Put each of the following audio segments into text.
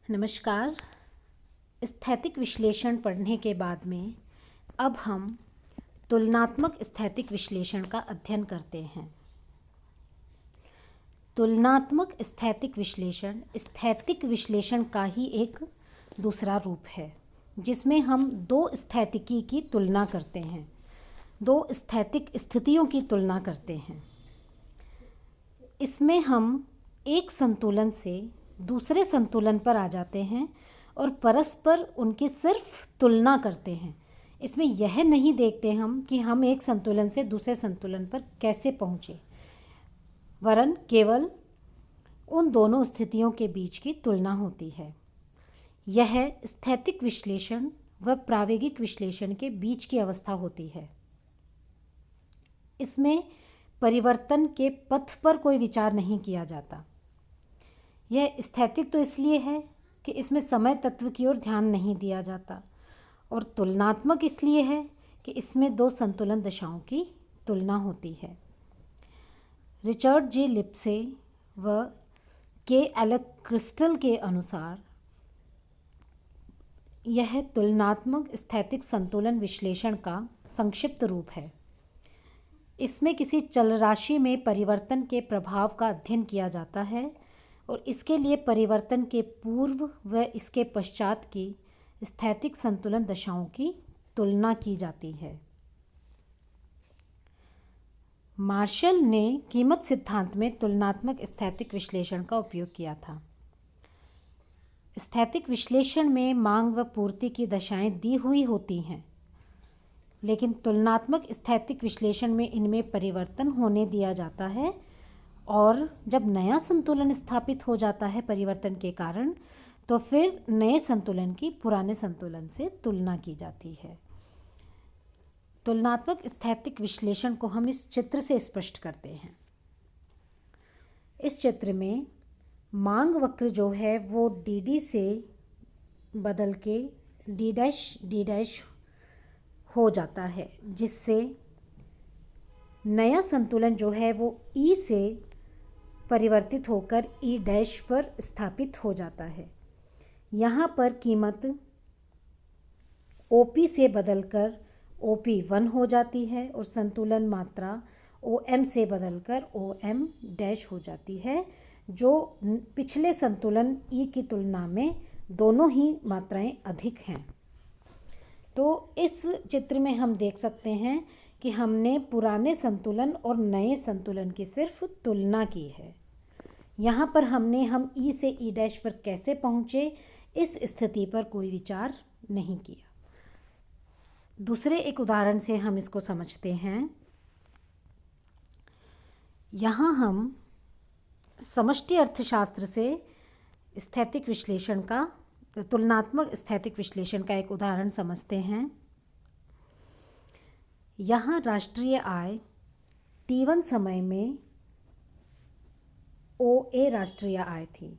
नमस्कार। स्थैतिक विश्लेषण पढ़ने के बाद में अब हम तुलनात्मक स्थैतिक विश्लेषण का अध्ययन करते हैं। तुलनात्मक स्थैतिक विश्लेषण स्थैतिक विश्लेषण का ही एक दूसरा रूप है, जिसमें हम दो स्थैतिकी की तुलना करते हैं, दो स्थैतिक स्थितियों की तुलना करते हैं। इसमें हम एक संतुलन से दूसरे संतुलन पर आ जाते हैं और परस्पर उनकी सिर्फ तुलना करते हैं। इसमें यह नहीं देखते हम कि हम एक संतुलन से दूसरे संतुलन पर कैसे पहुँचे, वरन केवल उन दोनों स्थितियों के बीच की तुलना होती है। यह स्थैतिक विश्लेषण व प्रायोगिक विश्लेषण के बीच की अवस्था होती है। इसमें परिवर्तन के पथ पर कोई विचार नहीं किया जाता। यह स्थैतिक तो इसलिए है कि इसमें समय तत्व की ओर ध्यान नहीं दिया जाता, और तुलनात्मक इसलिए है कि इसमें दो संतुलन दशाओं की तुलना होती है। रिचर्ड जे लिप्से व के एलेक क्रिस्टल के अनुसार यह तुलनात्मक स्थैतिक संतुलन विश्लेषण का संक्षिप्त रूप है। इसमें किसी चल राशि में परिवर्तन के प्रभाव का अध्ययन किया जाता है और इसके लिए परिवर्तन के पूर्व व इसके पश्चात की स्थैतिक संतुलन दशाओं की तुलना की जाती है। मार्शल ने कीमत सिद्धांत में तुलनात्मक स्थैतिक विश्लेषण का उपयोग किया था। स्थैतिक विश्लेषण में मांग व पूर्ति की दशाएं दी हुई होती हैं, लेकिन तुलनात्मक स्थैतिक विश्लेषण में इनमें परिवर्तन होने दिया जाता है, और जब नया संतुलन स्थापित हो जाता है परिवर्तन के कारण, तो फिर नए संतुलन की पुराने संतुलन से तुलना की जाती है। तुलनात्मक स्थैतिक विश्लेषण को हम इस चित्र से स्पष्ट करते हैं। इस चित्र में मांग वक्र जो है वो डी से बदल के डी डैश हो जाता है, जिससे नया संतुलन जो है वो ई से परिवर्तित होकर ई डैश पर स्थापित हो जाता है। यहाँ पर कीमत ओपी से बदलकर ओपी 1 हो जाती है और संतुलन मात्रा ओएम से बदलकर ओएम डैश हो जाती है, जो पिछले संतुलन ई की तुलना में दोनों ही मात्राएं अधिक हैं। तो इस चित्र में हम देख सकते हैं कि हमने पुराने संतुलन और नए संतुलन की सिर्फ तुलना की है। यहाँ पर हम ई से ई डैश पर कैसे पहुँचे, इस स्थिति पर कोई विचार नहीं किया। दूसरे एक उदाहरण से हम इसको समझते हैं। यहाँ हम समष्टि अर्थशास्त्र से स्थैतिक विश्लेषण का तुलनात्मक स्थैतिक विश्लेषण का एक उदाहरण समझते हैं। यहाँ राष्ट्रीय आय T1 समय में OA राष्ट्रीय आय थी,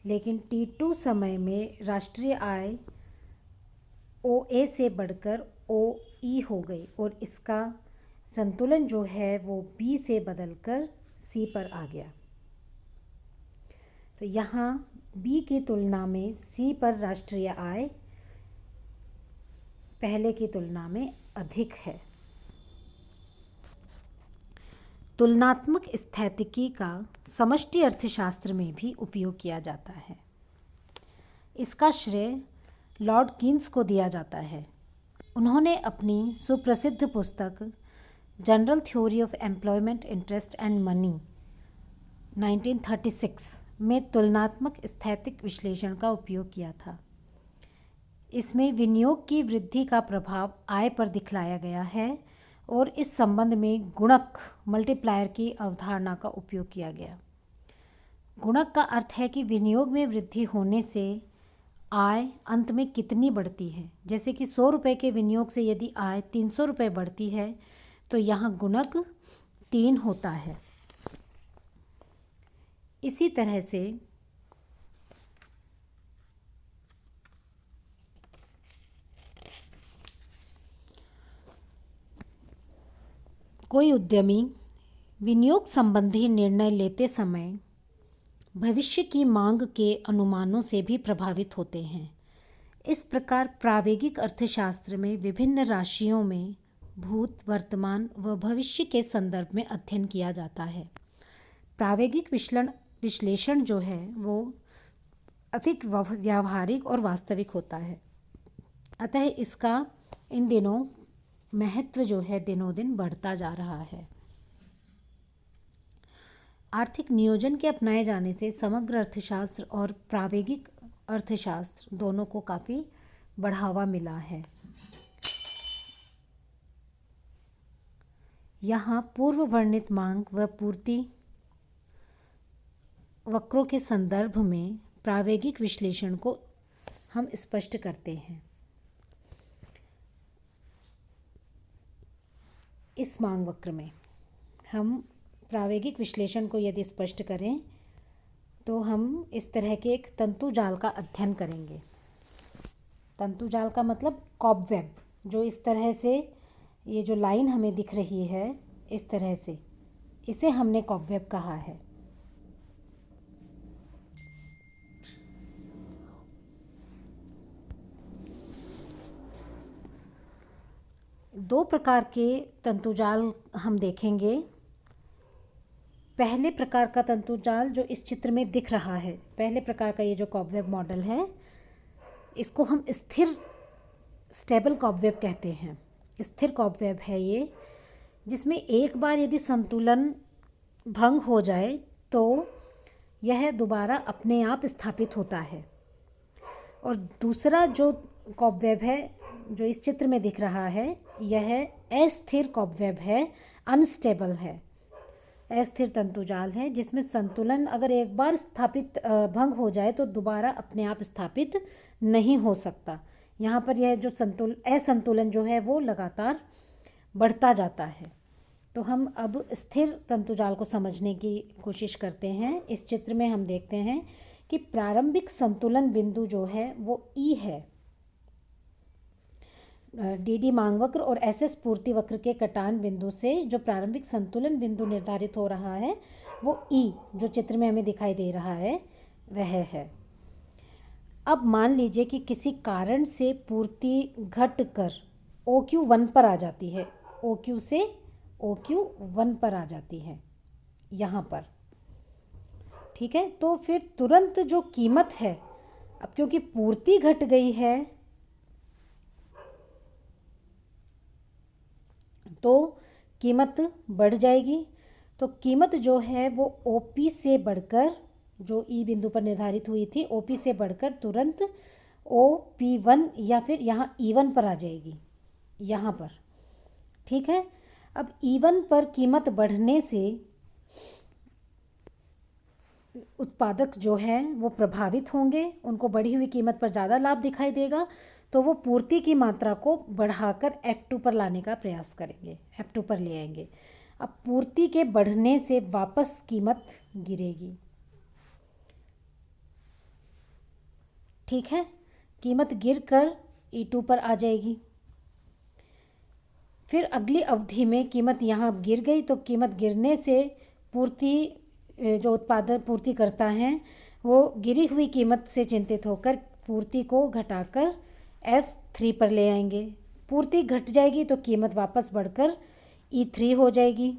लेकिन T2 समय में राष्ट्रीय आय OA से बढ़कर OE हो गई और इसका संतुलन जो है वो B से बदलकर C पर आ गया। तो यहाँ B की तुलना में C पर राष्ट्रीय आय पहले की तुलना में अधिक है। तुलनात्मक स्थैतिकी का समष्टि अर्थशास्त्र में भी उपयोग किया जाता है। इसका श्रेय लॉर्ड कीन्स को दिया जाता है। उन्होंने अपनी सुप्रसिद्ध पुस्तक general theory of employment, interest and money 1936 में तुलनात्मक स्थैतिक विश्लेषण का उपयोग किया था। इसमें विनियोग की वृद्धि का प्रभाव आय पर दिखलाया गया है और इस संबंध में गुणक मल्टीप्लायर की अवधारणा का उपयोग किया गया। गुणक का अर्थ है कि विनियोग में वृद्धि होने से आय अंत में कितनी बढ़ती है। जैसे कि 100 रुपये के विनियोग से यदि आय 300 रुपये बढ़ती है, तो यहाँ गुणक 3 होता है। इसी तरह से कोई उद्यमी विनियोग संबंधी निर्णय लेते समय भविष्य की मांग के अनुमानों से भी प्रभावित होते हैं। इस प्रकार प्रावेगिक अर्थशास्त्र में विभिन्न राशियों में भूत, वर्तमान व भविष्य के संदर्भ में अध्ययन किया जाता है। प्रावेगिक विश्लेषण जो है वो अधिक व्यावहारिक और वास्तविक होता है, अतः इसका इन दिनों महत्व जो है दिनों दिन बढ़ता जा रहा है। आर्थिक नियोजन के अपनाए जाने से समग्र अर्थशास्त्र और प्रावेगिक अर्थशास्त्र दोनों को काफ़ी बढ़ावा मिला है। यहाँ पूर्व वर्णित मांग व पूर्ति वक्रों के संदर्भ में प्रावेगिक विश्लेषण को हम स्पष्ट करते हैं। इस मांग वक्र में हम प्रावेगिक विश्लेषण को यदि स्पष्ट करें तो हम इस तरह के एक तंतु जाल का अध्ययन करेंगे। तंतु जाल का मतलब कॉबवेब, जो इस तरह से ये जो लाइन हमें दिख रही है इस तरह से, इसे हमने कॉबवेब कहा है। दो प्रकार के तंतुजाल हम देखेंगे। पहले प्रकार का तंतुजाल जो इस चित्र में दिख रहा है, पहले प्रकार का ये जो कॉबवेब मॉडल है, इसको हम स्थिर स्टेबल कॉबवेब कहते हैं। स्थिर कॉबवेब है ये, जिसमें एक बार यदि संतुलन भंग हो जाए तो यह दोबारा अपने आप स्थापित होता है। और दूसरा जो कॉबवेब है जो इस चित्र में दिख रहा है, यह अस्थिर कॉबवेब है, अनस्टेबल है, अस्थिर तंतुजाल है, जिसमें संतुलन अगर एक बार स्थापित भंग हो जाए तो दोबारा अपने आप स्थापित नहीं हो सकता। यहाँ पर यह जो असंतुलन जो है वो लगातार बढ़ता जाता है। तो हम अब स्थिर तंतुजाल को समझने की कोशिश करते हैं। इस चित्र में हम देखते हैं कि प्रारंभिक संतुलन बिंदु जो है वो ई है। डी मांग वक्र और एस पूर्ति वक्र के कटान बिंदु से जो प्रारंभिक संतुलन बिंदु निर्धारित हो रहा है वो ई, जो चित्र में हमें दिखाई दे रहा है, वह है। अब मान लीजिए कि किसी कारण से पूर्ति घटकर OQ1 पर आ जाती है, OQ से OQ1 पर आ जाती है यहाँ पर, ठीक है। तो फिर तुरंत जो कीमत है, अब क्योंकि पूर्ति घट गई है तो कीमत बढ़ जाएगी। तो कीमत जो है वो OP से बढ़कर, जो ई बिंदु पर निर्धारित हुई थी, OP से बढ़कर तुरंत OP1 या फिर यहाँ E1 पर आ जाएगी, यहाँ पर, ठीक है। अब E1 पर कीमत बढ़ने से उत्पादक जो हैं वो प्रभावित होंगे, उनको बढ़ी हुई कीमत पर ज़्यादा लाभ दिखाई देगा, तो वो पूर्ति की मात्रा को बढ़ाकर F2 पर लाने का प्रयास करेंगे, F2 पर ले आएंगे। अब पूर्ति के बढ़ने से वापस कीमत गिरेगी, ठीक है। कीमत गिरकर E2 पर आ जाएगी। फिर अगली अवधि में कीमत यहाँ गिर गई, तो कीमत गिरने से जो उत्पादन पूर्ति करता है वो गिरी हुई कीमत से चिंतित होकर पूर्ति को घटाकर F3 पर ले आएंगे। पूर्ति घट जाएगी तो कीमत वापस बढ़कर E3 हो जाएगी।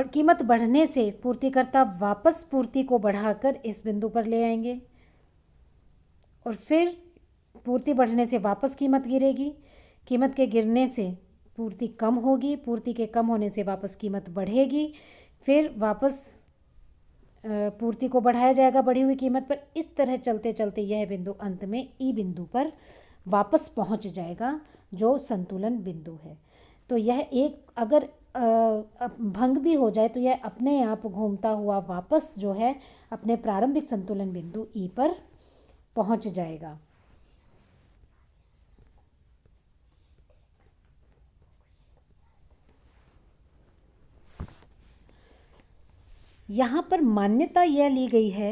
कीमत बढ़ने से पूर्तिकर्ता वापस पूर्ति को बढ़ाकर इस बिंदु पर ले आएंगे और फिर पूर्ति बढ़ने से वापस कीमत गिरेगी। कीमत के गिरने से पूर्ति कम होगी, पूर्ति के कम होने से वापस कीमत बढ़ेगी, फिर वापस पूर्ति को बढ़ाया जाएगा बढ़ी हुई कीमत पर। इस तरह चलते चलते यह बिंदु अंत में ई बिंदु पर वापस पहुंच जाएगा, जो संतुलन बिंदु है। तो यह एक अगर भंग भी हो जाए तो यह अपने आप घूमता हुआ वापस जो है अपने प्रारंभिक संतुलन बिंदु ई पर पहुंच जाएगा। यहाँ पर मान्यता यह ली गई है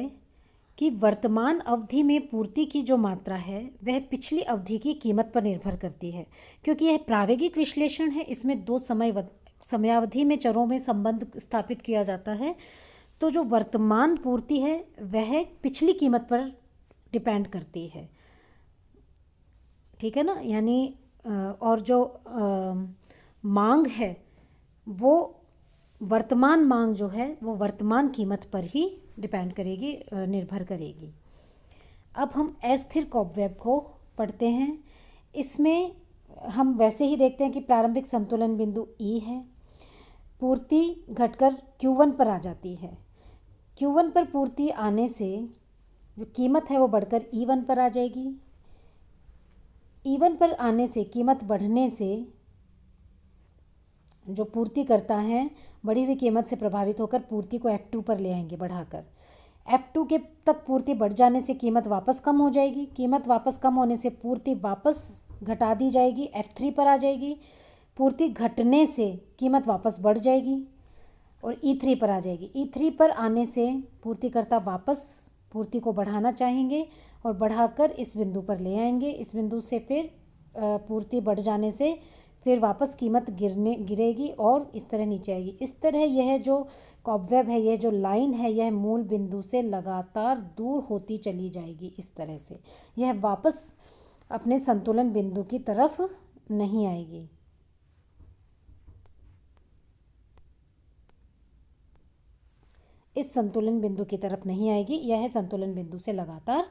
कि वर्तमान अवधि में पूर्ति की जो मात्रा है वह पिछली अवधि की कीमत पर निर्भर करती है। क्योंकि यह प्रावेगिक विश्लेषण है, इसमें दो समयावधि में चरों में संबंध स्थापित किया जाता है, तो जो वर्तमान पूर्ति है वह पिछली कीमत पर डिपेंड करती है, ठीक है ना। यानी और जो मांग है वो वर्तमान मांग जो है वो वर्तमान कीमत पर ही डिपेंड करेगी, निर्भर करेगी। अब हम अस्थिर कॉबवेब को पढ़ते हैं। इसमें हम वैसे ही देखते हैं कि प्रारंभिक संतुलन बिंदु E है, पूर्ति घटकर Q1 पर आ जाती है। Q1 पर पूर्ति आने से जो कीमत है वो बढ़कर E1 पर आ जाएगी। E1 पर आने से कीमत बढ़ने से जो पूर्ति करता है बढ़ी हुई कीमत से प्रभावित होकर पूर्ति को F2 पर ले आएंगे बढ़ाकर। F2 के तक पूर्ति बढ़ जाने से कीमत वापस कम हो जाएगी। कीमत वापस कम होने से पूर्ति वापस घटा दी जाएगी, F3 पर आ जाएगी। पूर्ति घटने से कीमत वापस बढ़ जाएगी और E3 पर आ जाएगी। E3 पर आने से पूर्तिकर्ता वापस पूर्ति को बढ़ाना चाहेंगे और बढ़ाकर इस बिंदु पर ले आएंगे। इस बिंदु से फिर पूर्ति बढ़ जाने से फिर वापस कीमत गिरेगी और इस तरह नीचे आएगी। इस तरह यह जो कॉबवेब है, यह जो लाइन है, यह मूल बिंदु से लगातार दूर होती चली जाएगी। इस तरह से यह वापस अपने संतुलन बिंदु की तरफ नहीं आएगी। इस संतुलन बिंदु की तरफ नहीं आएगी, यह संतुलन बिंदु से लगातार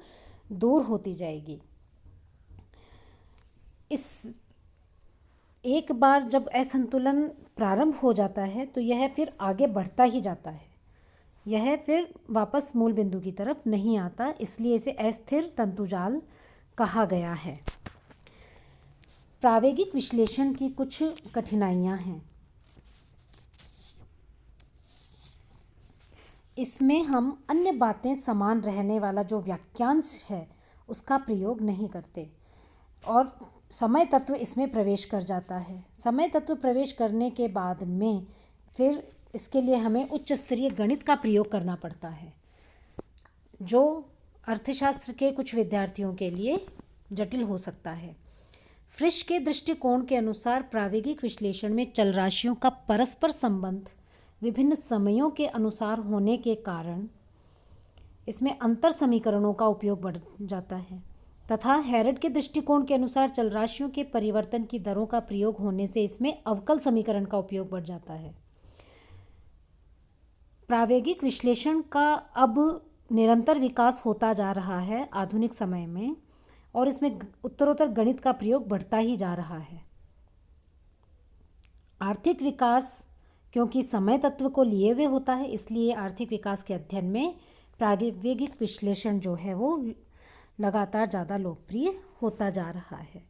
दूर होती जाएगी। इस एक बार जब असंतुलन प्रारंभ हो जाता है तो यह फिर आगे बढ़ता ही जाता है, यह फिर वापस मूल बिंदु की तरफ नहीं आता, इसलिए इसे अस्थिर तंतुजाल कहा गया है। प्रावेगिक विश्लेषण की कुछ कठिनाइयां हैं। इसमें हम अन्य बातें समान रहने वाला जो वाक्यांश है उसका प्रयोग नहीं करते और समय तत्व इसमें प्रवेश कर जाता है। समय तत्व प्रवेश करने के बाद में फिर इसके लिए हमें उच्च स्तरीय गणित का प्रयोग करना पड़ता है, जो अर्थशास्त्र के कुछ विद्यार्थियों के लिए जटिल हो सकता है। फ्रिश के दृष्टिकोण के अनुसार प्रावेगिक विश्लेषण में चल राशियों का परस्पर संबंध विभिन्न समयों के अनुसार होने के कारण इसमें अंतर समीकरणों का उपयोग बढ़ जाता है तथा हेरड के दृष्टिकोण के अनुसार चल राशियों के परिवर्तन की दरों का प्रयोग होने से इसमें अवकल समीकरण का उपयोग बढ़ जाता है। प्रावेगिक विश्लेषण का अब निरंतर विकास होता जा रहा है आधुनिक समय में और इसमें उत्तरोत्तर गणित का प्रयोग बढ़ता ही जा रहा है। आर्थिक विकास क्योंकि समय तत्व को लिए हुए होता है, इसलिए आर्थिक विकास के अध्ययन में प्रावेगिक विश्लेषण जो है वो लगातार ज़्यादा लोकप्रिय होता जा रहा है।